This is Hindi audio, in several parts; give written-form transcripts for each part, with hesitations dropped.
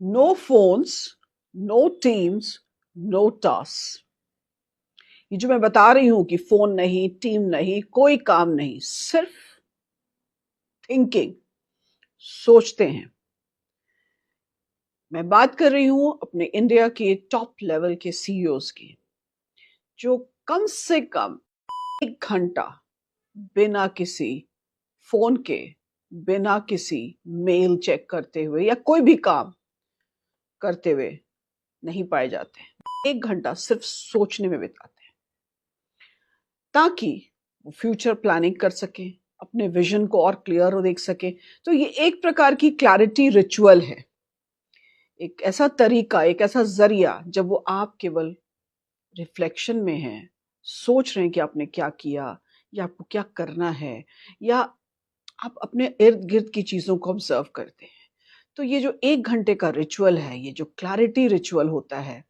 No phones, no teams, no task. ये जो मैं बता रही हूं कि फोन नहीं, टीम नहीं, कोई काम नहीं, सिर्फ थिंकिंग, सोचते हैं। मैं बात कर रही हूं अपने इंडिया के टॉप लेवल के सीईओज की, जो कम से कम 1 घंटा बिना किसी फोन के, बिना किसी मेल चेक करते हुए या कोई भी काम करते हुए नहीं पाए जाते। 1 घंटा सिर्फ सोचने में बिताते हैं, ताकि वो फ्यूचर प्लानिंग कर सके, अपने विजन को और क्लियर देख सके। तो ये एक प्रकार की क्लैरिटी रिचुअल है, एक ऐसा तरीका, एक ऐसा जरिया जब वो आप केवल रिफ्लेक्शन में हैं, सोच रहे हैं कि आपने क्या किया या आपको क्या करना है, या आप अपने इर्द गिर्द की चीजों को ऑब्जर्व करते हैं। तो ये जो 1 घंटे का रिचुअल है, ये जो क्लैरिटी रिचुअल होता है,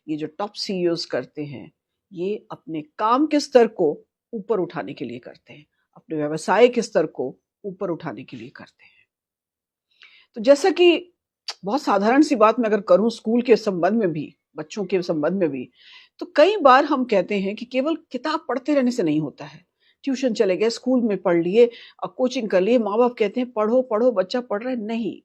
ये जो टॉप सीईओज करते हैं, ये अपने काम के स्तर को ऊपर उठाने के लिए करते हैं, अपने व्यवसाय के स्तर को ऊपर उठाने के लिए करते हैं। तो जैसा कि बहुत साधारण सी बात मैं अगर करूं, स्कूल के संबंध में भी, बच्चों के संबंध में भी, तो कई बार हम कहते हैं कि केवल किताब पढ़ते रहने से नहीं होता है। ट्यूशन चले गए, स्कूल में पढ़ लिए, कोचिंग कर लिए, माँ बाप कहते हैं पढ़ो पढ़ो, बच्चा पढ़ रहा है। नहीं,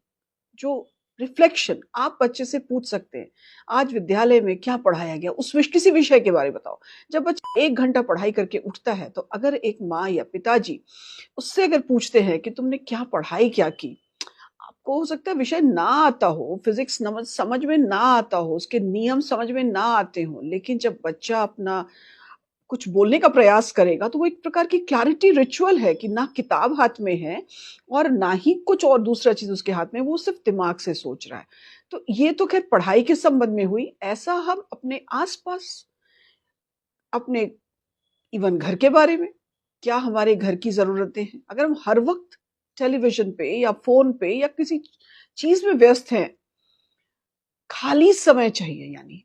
जो रिफ्लेक्शन आप बच्चे से पूछ सकते हैं, आज विद्यालय में क्या पढ़ाया गया, उस किसी विषय के बारे में बताओ। जब बच्चा 1 घंटा पढ़ाई करके उठता है, तो अगर एक माँ या पिताजी उससे अगर पूछते हैं कि तुमने क्या पढ़ाई क्या की, आपको हो सकता है विषय ना आता हो, फिजिक्स समझ में ना आता हो, उसके नियम समझ में ना आते हो, लेकिन जब बच्चा अपना कुछ बोलने का प्रयास करेगा, तो वो एक प्रकार की क्लैरिटी रिचुअल है कि ना किताब हाथ में है और ना ही कुछ और दूसरा चीज उसके हाथ में, वो सिर्फ दिमाग से सोच रहा है। तो ये तो खैर पढ़ाई के संबंध में हुई। ऐसा हम अपने आसपास, अपने इवन घर के बारे में, क्या हमारे घर की जरूरतें हैं, अगर हम हर वक्त टेलीविजन पे या फोन पे या किसी चीज में व्यस्त हैं, खाली समय चाहिए, यानी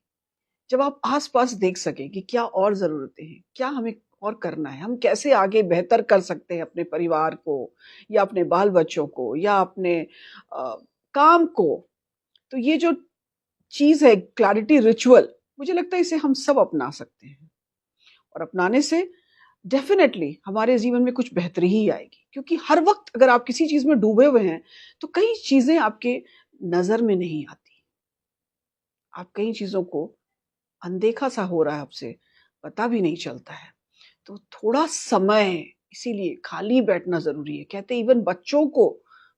जब आप आस-पास देख सकें कि क्या और ज़रूरतें हैं, क्या हमें और करना है, हम कैसे आगे बेहतर कर सकते हैं अपने परिवार को या अपने बाल-बच्चों को या अपने काम को। तो ये जो चीज़ है क्लैरिटी रिचुअल, मुझे लगता है इसे हम सब अपना सकते हैं, और अपनाने से डेफ़िनेटली हमारे जीवन में कुछ बेहतरी ही आएगी। क्योंकि हर वक़्त अगर आप किसी चीज़ में डूबे हुए हैं, तो कई चीज़ें आपके नज़र में नहीं आती। आप कई चीज़ों को अनदेखा सा हो रहा है आपसे, पता भी नहीं चलता है। तो थोड़ा समय, इसीलिए खाली बैठना ज़रूरी है। कहते हैं इवन बच्चों को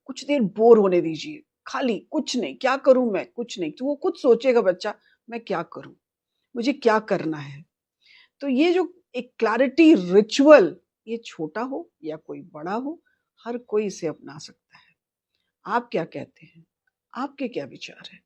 कुछ देर बोर होने दीजिए, खाली कुछ नहीं, क्या करूँ मैं? कुछ नहीं। तो वो खुद सोचेगा बच्चा, मैं क्या करूँ? मुझे क्या करना है? तो ये जो एक क्लैरिटी रिचुअल, ये छोटा हो या कोई बड़ा हो, हर कोई इसे अपना सकता है। आप क्या कहते हैं? आपके क्या विचार हैं?